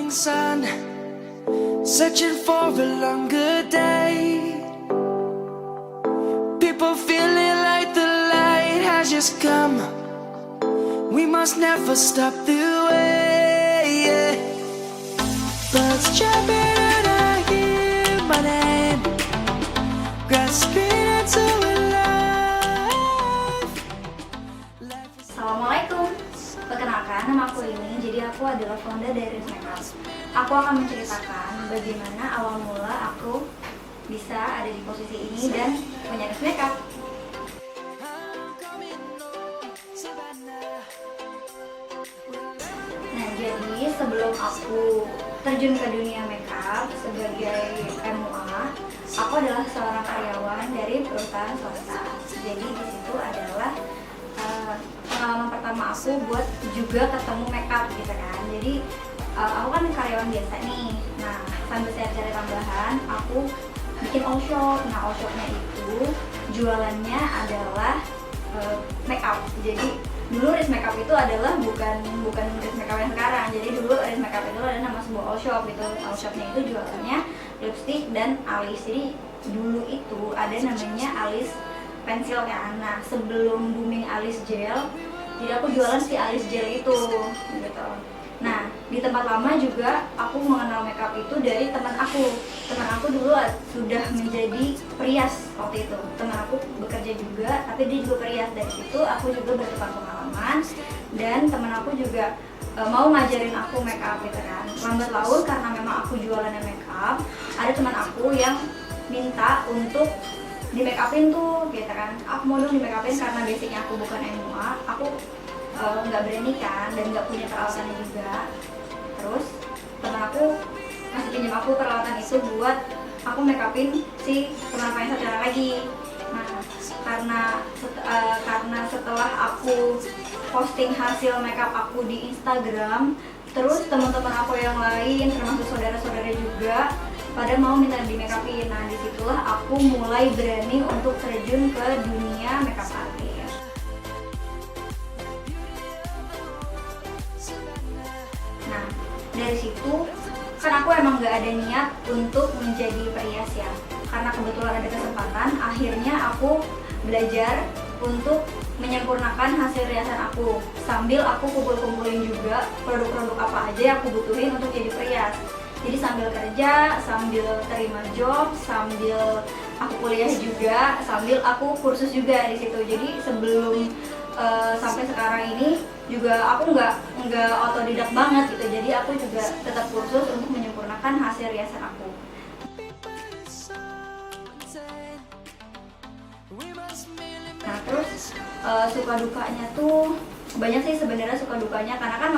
morning sun, searching for a longer day. People feeling like the light has just come. We must never stop the way. Birds jumping and I hear my name, grasping into a life. Assalamualaikum. Perkenalkan, nama aku ini. Jadi aku adalah founder dari Riz Makeup. Aku akan menceritakan bagaimana awal mula aku bisa ada di posisi ini dan punya Riz Makeup. Nah, jadi sebelum aku terjun ke dunia makeup sebagai MUA, aku adalah seorang karyawan dari perusahaan swasta. Jadi di situ adalah pengalaman pertama aku buat juga ketemu makeup gitu kan. Jadi aku kan karyawan biasa nih. Nah, sambil saya cari tambahan, aku bikin all shop. Nah, all shopnya itu jualannya adalah makeup. Jadi dulu Riz Makeup itu adalah bukan Riz Makeup yang sekarang. Jadi dulu Riz Makeup itu adalah nama sebuah all shop gitu. All shopnya itu jualannya lipstick dan alis. Jadi dulu itu ada namanya alis pensil kan. Nah, sebelum booming alis gel, jadi aku jualan si alis gel itu gitu. Nah, di tempat lama juga aku mengenal makeup itu dari teman aku. Teman aku dulu sudah menjadi perias waktu itu. Teman aku bekerja juga, tapi dia juga perias. Dari situ aku juga bertukar pengalaman dan teman aku juga mau ngajarin aku makeup gitu kan. Lambat laun karena memang aku jualannya makeup, ada teman aku yang minta untuk di make upin tuh gitu kan. Aku mau dong di make upin karena basicnya aku bukan MUA, aku nggak berani kan dan nggak punya peralatannya juga. Terus teman aku masih pinjam aku peralatan itu buat aku make upin si teman aku yang satu lagi. Nah, karena setelah aku posting hasil makeup aku di Instagram, terus teman-teman aku yang lain termasuk saudara-saudara juga pada mau minta di make upin. Nah, disitulah aku mulai berani untuk terjun ke dunia makeup artist. Nah, dari situ kan aku emang gak ada niat untuk menjadi perias ya. Karena kebetulan ada kesempatan, akhirnya aku belajar untuk menyempurnakan hasil riasan aku. Sambil aku kumpul-kumpulin juga produk-produk apa aja yang aku butuhin untuk jadi perias. Jadi sambil kerja, sambil terima job, sambil aku kuliah juga, sambil aku kursus juga di situ. Jadi sebelum sampai sekarang ini juga aku nggak otodidak banget gitu. Jadi aku juga tetap kursus untuk menyempurnakan hasil riasan aku. Nah, terus suka dukanya tuh banyak sih sebenarnya suka dukanya, karena kan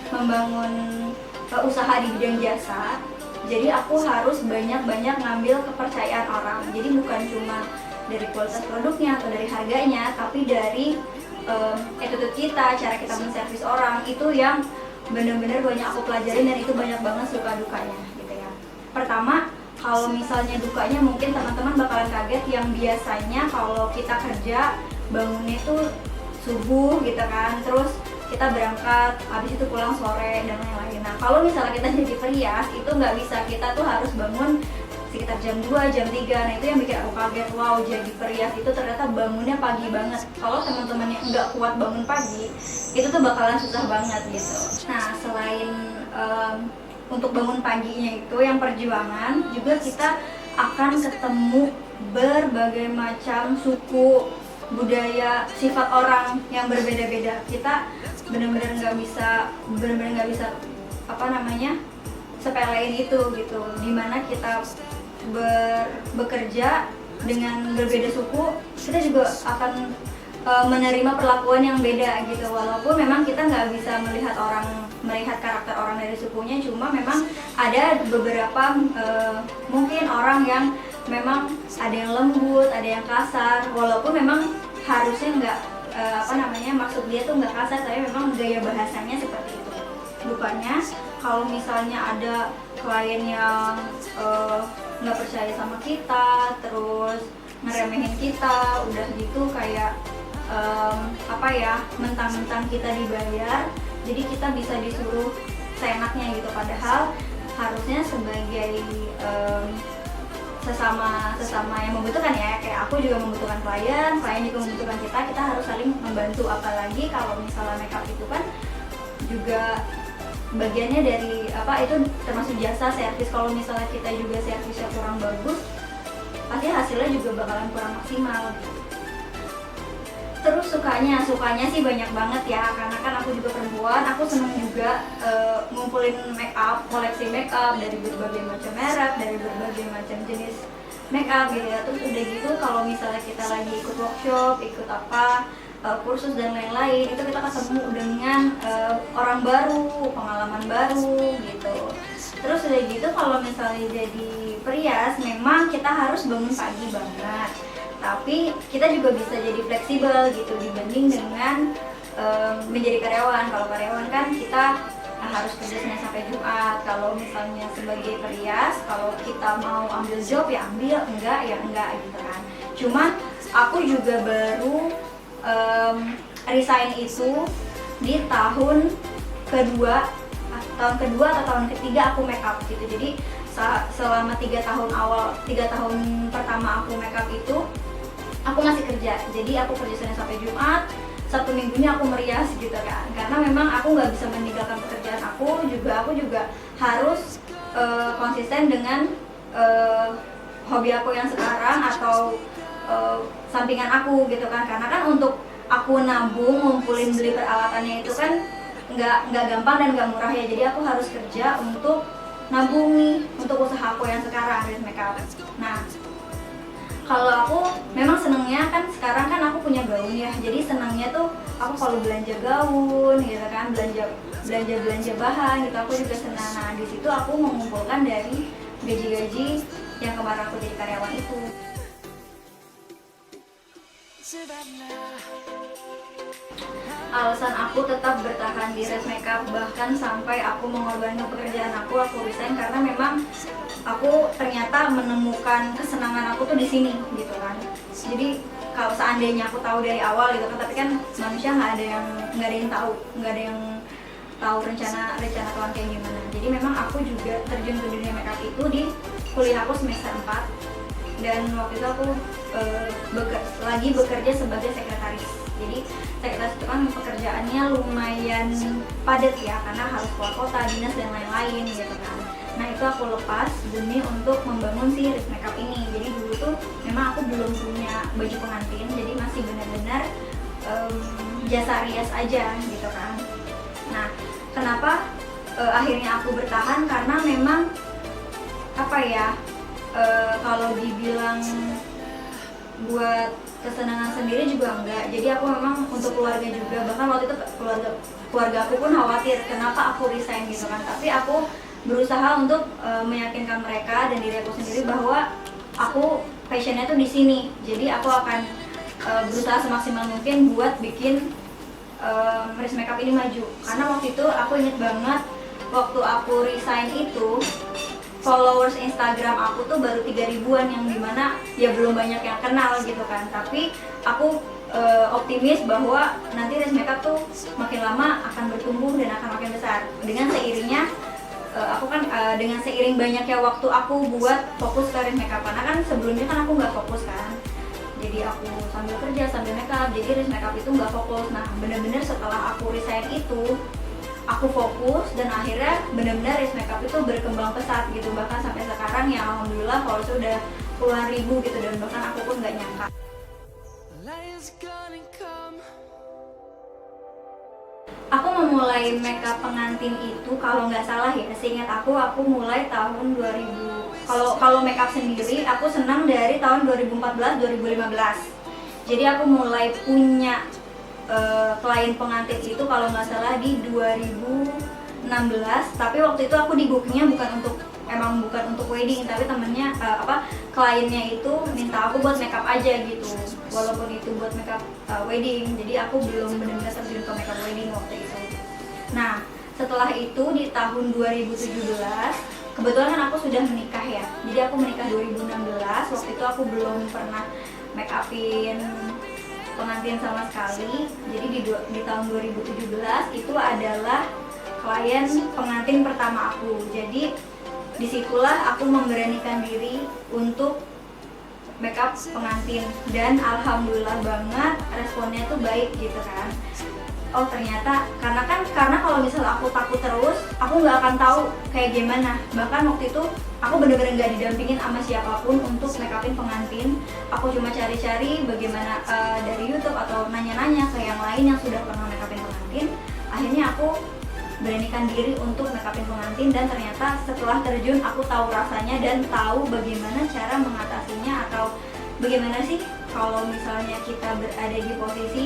membangun usaha di bidang jasa. Jadi aku harus banyak-banyak ngambil kepercayaan orang. Jadi bukan cuma dari kualitas produknya atau dari harganya, tapi dari attitude kita, cara kita menservis orang, itu yang benar-benar banyak aku pelajarin dan itu banyak banget suka dukanya gitu ya. Pertama, kalau misalnya dukanya mungkin teman-teman bakalan kaget, yang biasanya kalau kita kerja bangunnya tuh subuh gitu kan, terus kita berangkat, habis itu pulang sore dan lain-lain. Nah, kalau misalnya kita jadi perias, itu nggak bisa, kita tuh harus bangun sekitar jam 2, jam 3. Nah, itu yang bikin aku kaget, wow, jadi perias itu ternyata bangunnya pagi banget. Kalau teman-teman yang nggak kuat bangun pagi, itu tuh bakalan susah banget gitu. Nah, selain untuk bangun paginya itu yang perjuangan, juga kita akan ketemu berbagai macam suku, budaya, sifat orang yang berbeda-beda. Kita benar-benar nggak bisa sepelein itu gitu. Dimana kita bekerja dengan berbeda suku, kita juga akan menerima perlakuan yang beda gitu. Walaupun memang kita nggak bisa melihat karakter orang dari sukunya, cuma memang ada beberapa mungkin orang yang memang ada yang lembut, ada yang kasar, walaupun memang harusnya nggak maksud dia tuh nggak kasar, tapi memang gaya bahasanya seperti itu. Bukannya kalau misalnya ada klien yang nggak percaya sama kita, terus ngeremehin kita, udah gitu kayak mentang-mentang kita dibayar, jadi kita bisa disuruh seenaknya gitu, padahal harusnya sebagai sesama yang membutuhkan ya, kayak aku juga membutuhkan klien juga membutuhkan kita harus saling membantu. Apalagi kalau misalnya makeup itu kan juga bagiannya dari itu termasuk jasa servis. Kalau misalnya kita juga servisnya kurang bagus, pasti hasilnya juga bakalan kurang maksimal. Terus sukanya sih banyak banget ya, karena kan aku juga perempuan, aku seneng juga ngumpulin koleksi makeup dari berbagai macam merek, dari berbagai macam jenis makeup gitu ya. Terus udah gitu kalau misalnya kita lagi ikut workshop, ikut kursus dan lain-lain, itu kita ketemu dengan orang baru, pengalaman baru gitu. Terus udah gitu kalau misalnya jadi perias, memang kita harus bangun pagi banget, tapi kita juga bisa jadi fleksibel gitu dibanding dengan menjadi karyawan. Kalau karyawan kan kita harus kerja Senin sampai Jumat. Kalau misalnya sebagai perias, kalau kita mau ambil job ya ambil, enggak ya enggak gitu kan. Cuman aku juga baru resign itu di tahun kedua atau tahun ketiga aku makeup gitu. Jadi selama 3 tahun pertama aku makeup itu aku masih kerja. Jadi aku kerja Senin sampai Jumat, Sabtu Minggunya aku merias gitu kan. Karena memang aku nggak bisa meninggalkan pekerjaan aku juga harus konsisten dengan hobi aku yang sekarang atau sampingan aku gitu kan. Karena kan untuk aku nabung, ngumpulin beli peralatannya itu kan nggak gampang dan nggak murah ya. Jadi aku harus kerja untuk nabung nih untuk usaha aku yang sekarang, Ris Makeup. Nah, kalau aku memang senengnya kan sekarang kan aku punya gaun ya, jadi senangnya tuh aku kalau belanja gaun gitu kan, belanja bahan gitu, aku juga senang. Nah, di situ aku mengumpulkan dari gaji-gaji yang kemarin aku jadi karyawan itu. Alasan aku tetap bertahan di Res Makeup bahkan sampai aku mengorbankan pekerjaan aku resign, karena memang aku ternyata menemukan kesenangan aku tuh di sini gitu kan. Jadi kalau seandainya aku tahu dari awal gitu kan, tapi kan manusia nggak ada yang tahu rencana Tuhan kayak gimana. Jadi memang aku juga terjun ke dunia makeup itu di kuliah aku semester 4, dan waktu itu aku lagi bekerja sebagai sekretaris. Jadi sekretaris itu kan pekerjaannya lumayan padat ya, karena harus keluar kota, dinas dan lain-lain gitu kan. Nah, itu aku lepas demi untuk membangun si Ris Makeup ini. Jadi dulu tuh memang aku belum punya baju pengantin, jadi masih benar-benar jasa rias aja gitu kan. Nah, kenapa akhirnya aku bertahan? Karena memang kalau dibilang buat kesenangan sendiri juga enggak. Jadi aku memang untuk keluarga juga, bahkan waktu itu keluarga aku pun khawatir kenapa aku resign gitu kan. Tapi aku berusaha untuk meyakinkan mereka dan diri aku sendiri bahwa aku passionnya tuh di sini. Jadi aku akan berusaha semaksimal mungkin buat bikin Ris Makeup ini maju. Karena waktu itu aku inget banget, waktu aku resign itu followers Instagram aku tuh baru 3.000-an, yang dimana ya belum banyak yang kenal gitu kan. Tapi aku optimis bahwa nanti Ris Makeup tuh makin lama akan bertumbuh dan akan makin besar. Dengan seiringnya dengan seiring banyaknya waktu aku buat fokus ke Ris Makeup, karena kan sebelumnya kan aku nggak fokus kan. Jadi aku sambil kerja sambil makeup, jadi Ris Makeup itu nggak fokus. Nah, bener-bener setelah aku resign itu aku fokus, dan akhirnya benar-benar Ris Makeup itu berkembang pesat gitu, bahkan sampai sekarang ya alhamdulillah kalau sudah puluhan ribu gitu, dan bahkan aku pun nggak nyangka. Aku memulai makeup pengantin itu kalau nggak salah ya, seingat aku mulai tahun 2000. Kalau makeup sendiri aku senang dari tahun 2014-2015. Jadi aku mulai punya klien pengantin itu kalau nggak salah di 2016, tapi waktu itu aku di bookingnya bukan untuk wedding, tapi temennya kliennya itu minta aku buat makeup aja gitu, walaupun itu buat makeup wedding. Jadi aku belum benar-benar terjun ke makeup wedding waktu itu. Nah, setelah itu di tahun 2017 kebetulan kan aku sudah menikah ya, jadi aku menikah 2016. Waktu itu aku belum pernah make upin pengantin sama sekali. Jadi di tahun 2017 itu adalah klien pengantin pertama aku. Jadi disitulah aku memberanikan diri untuk makeup pengantin, dan alhamdulillah banget responnya tuh baik gitu kan. Oh ternyata karena kalau misalnya aku takut terus, aku nggak akan tahu kayak gimana. Bahkan waktu itu aku bener-bener nggak didampingin sama siapapun untuk make upin pengantin. Aku cuma cari-cari bagaimana dari YouTube atau nanya-nanya ke yang lain yang sudah pernah make upin pengantin. Akhirnya aku beranikan diri untuk make upin pengantin, dan ternyata setelah terjun aku tahu rasanya dan tahu bagaimana cara mengatasinya, atau bagaimana sih kalau misalnya kita berada di posisi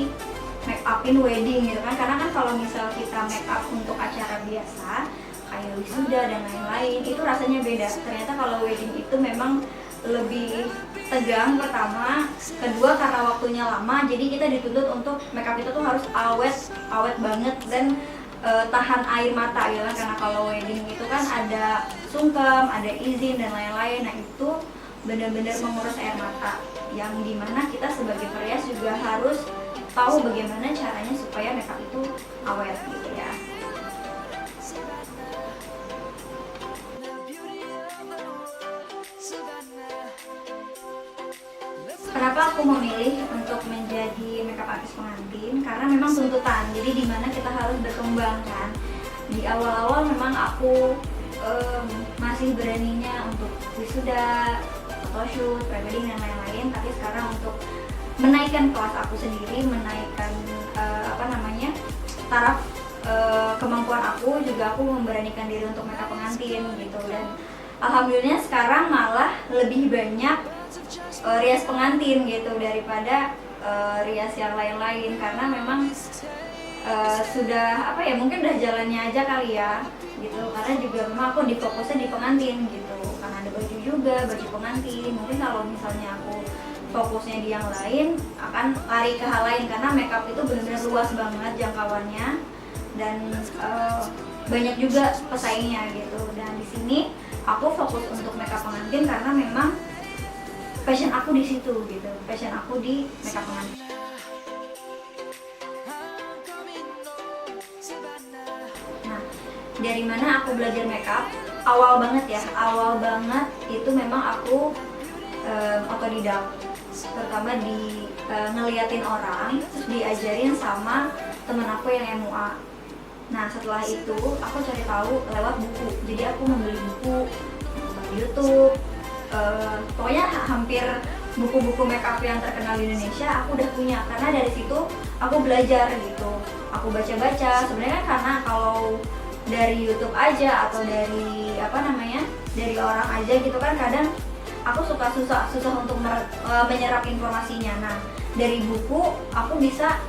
make upin wedding gitu kan. Karena kan kalau misal kita make up untuk acara biasa kayak wisuda dan lain-lain itu rasanya beda. Ternyata kalau wedding itu memang lebih tegang pertama, kedua karena waktunya lama, jadi kita dituntut untuk make up itu tuh harus awet banget dan tahan air mata ya kan. Karena kalau wedding itu kan ada sungkem, ada izin dan lain-lain. Nah itu benar-benar menguras air mata, yang dimana kita sebagai perias juga harus tahu bagaimana caranya supaya makeup itu awet gitu ya. Kenapa aku memilih untuk menjadi makeup artist pengantin? Karena memang tuntutan, jadi dimana kita harus berkembang kan. Di awal-awal memang aku masih beraninya untuk wisuda, photoshoot, prewedding dan lain-lain. Tapi sekarang untuk menaikkan kelas aku sendiri, menaikkan taraf kemampuan aku, juga aku memberanikan diri untuk makeup pengantin gitu. Dan alhamdulillah sekarang malah lebih banyak rias pengantin gitu daripada rias yang lain-lain, karena memang sudah mungkin udah jalannya aja kali ya gitu. Karena juga memang aku difokusnya di pengantin gitu, karena ada baju juga, baju pengantin. Mungkin kalau misalnya aku fokusnya di yang lain akan lari ke hal lain, karena makeup itu benar-benar luas banget jangkauannya, dan banyak juga pesaingnya gitu. Dan di sini aku fokus untuk makeup pengantin karena memang passion aku di situ gitu, passion aku di makeup pengantin. Nah, dari mana aku belajar makeup? Awal banget itu memang aku otodidak, terutama di ngeliatin orang, terus diajarin sama temen aku yang MUA. Nah setelah itu aku cari tahu lewat buku, jadi aku membeli buku di YouTube. Pokoknya hampir buku-buku makeup yang terkenal di Indonesia aku udah punya, karena dari situ aku belajar gitu. Aku baca-baca. Sebenarnya karena kalau dari YouTube aja atau dari dari orang aja gitu kan, kadang aku susah untuk menyerap informasinya. Nah dari buku aku bisa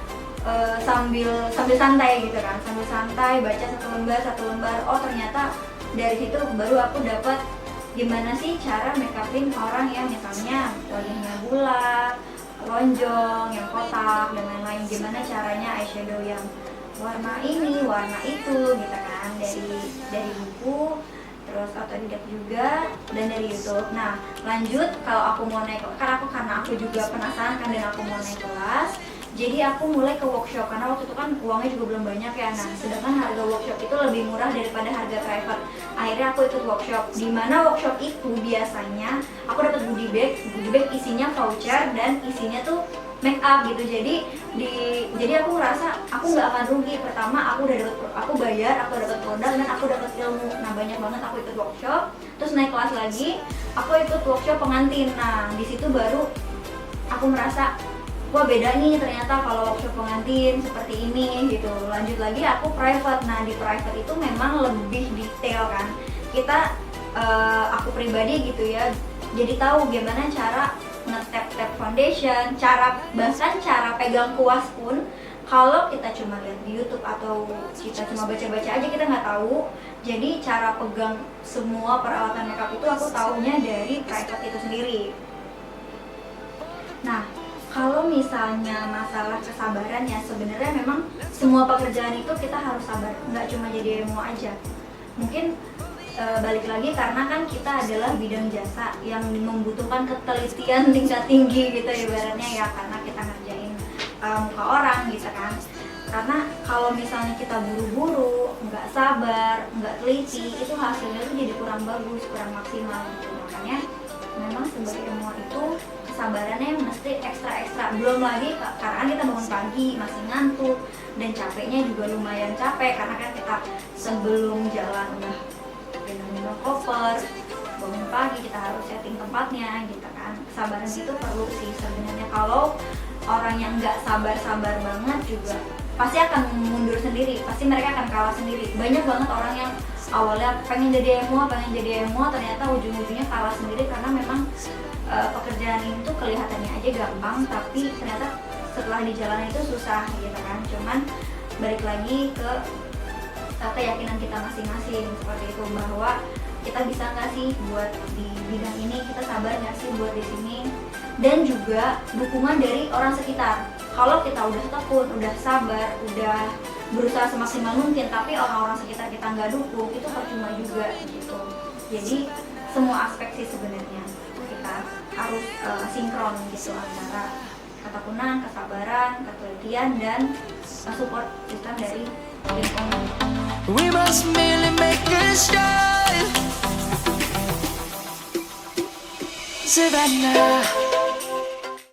sambil santai gitu kan, sambil santai baca satu lembar. Oh ternyata dari situ baru aku dapat gimana sih cara make upin orang yang misalnya wajahnya bulat, lonjong, yang kotak dan lain-lain. Gimana caranya eyeshadow yang warna ini, warna itu gitu kan, dari buku, terus otodidak juga, dan dari YouTube. Nah lanjut kalau aku mau naik, karena aku juga penasaran kan dan aku mau naik kelas, jadi aku mulai ke workshop, karena waktu itu kan uangnya juga belum banyak ya. Nah sedangkan harga workshop itu lebih murah daripada harga private. Akhirnya aku ikut workshop, di mana workshop itu biasanya aku dapat goodie bag isinya voucher dan isinya tuh make up gitu. Jadi aku ngerasa aku nggak akan rugi. Pertama aku bayar, aku dapat produk dan aku dapat ilmu. Nah banyak banget aku ikut workshop, terus naik kelas lagi, aku ikut workshop pengantin. Nah di situ baru aku merasa wah beda nih ternyata kalau workshop pengantin seperti ini gitu. Lanjut lagi aku private. Nah di private itu memang lebih detail kan. Aku pribadi gitu ya, jadi tahu gimana cara nge-tap foundation, bahkan cara pegang kuas pun kalau kita cuma lihat di YouTube atau kita cuma baca-baca aja kita nggak tahu. Jadi cara pegang semua peralatan makeup itu aku tahunya dari private itu sendiri. Nah kalau misalnya masalah kesabaran ya, sebenarnya memang semua pekerjaan itu kita harus sabar, nggak cuma jadi emo aja. Mungkin balik lagi karena kan kita adalah bidang jasa yang membutuhkan ketelitian tingkat tinggi gitu ibaratnya ya, karena kita ngerjain muka orang gitu kan. Karena kalau misalnya kita buru-buru, nggak sabar, nggak teliti, itu hasilnya tuh jadi kurang bagus, kurang maksimal gitu. Makanya memang sebagai ilmuwan itu kesabarannya mesti ekstra. Belum lagi karena kita bangun pagi masih ngantuk dan capeknya juga lumayan capek karena kan kita sebelum jalan udah gendong koper, bangun pagi kita harus setting tempatnya gitu kan. Kesabaran itu perlu sih sebenarnya. Kalau orang yang nggak sabar banget juga pasti akan mundur sendiri, pasti mereka akan kalah sendiri. Banyak banget orang yang awalnya pengen jadi ilmuwan, ternyata ujung-ujungnya kalah sendiri karena memang pekerjaan ini tuh kelihatannya aja gampang, tapi ternyata setelah dijalani itu susah gitu kan. Cuman balik lagi ke keyakinan kita masing-masing seperti itu, bahwa kita bisa nggak sih buat di bidang ini, kita sabar nggak sih buat di sini, dan juga dukungan dari orang sekitar. Kalau kita udah tekun, udah sabar, udah berusaha semaksimal mungkin, tapi orang-orang sekitar kita nggak dukung, itu percuma juga gitu. Jadi semua aspek sih sebenarnya kita harus sinkron gitu antara ketekunan, kesabaran, ketelitian, dan support sistem dari lingkungan. We must merely make a start. Savannah.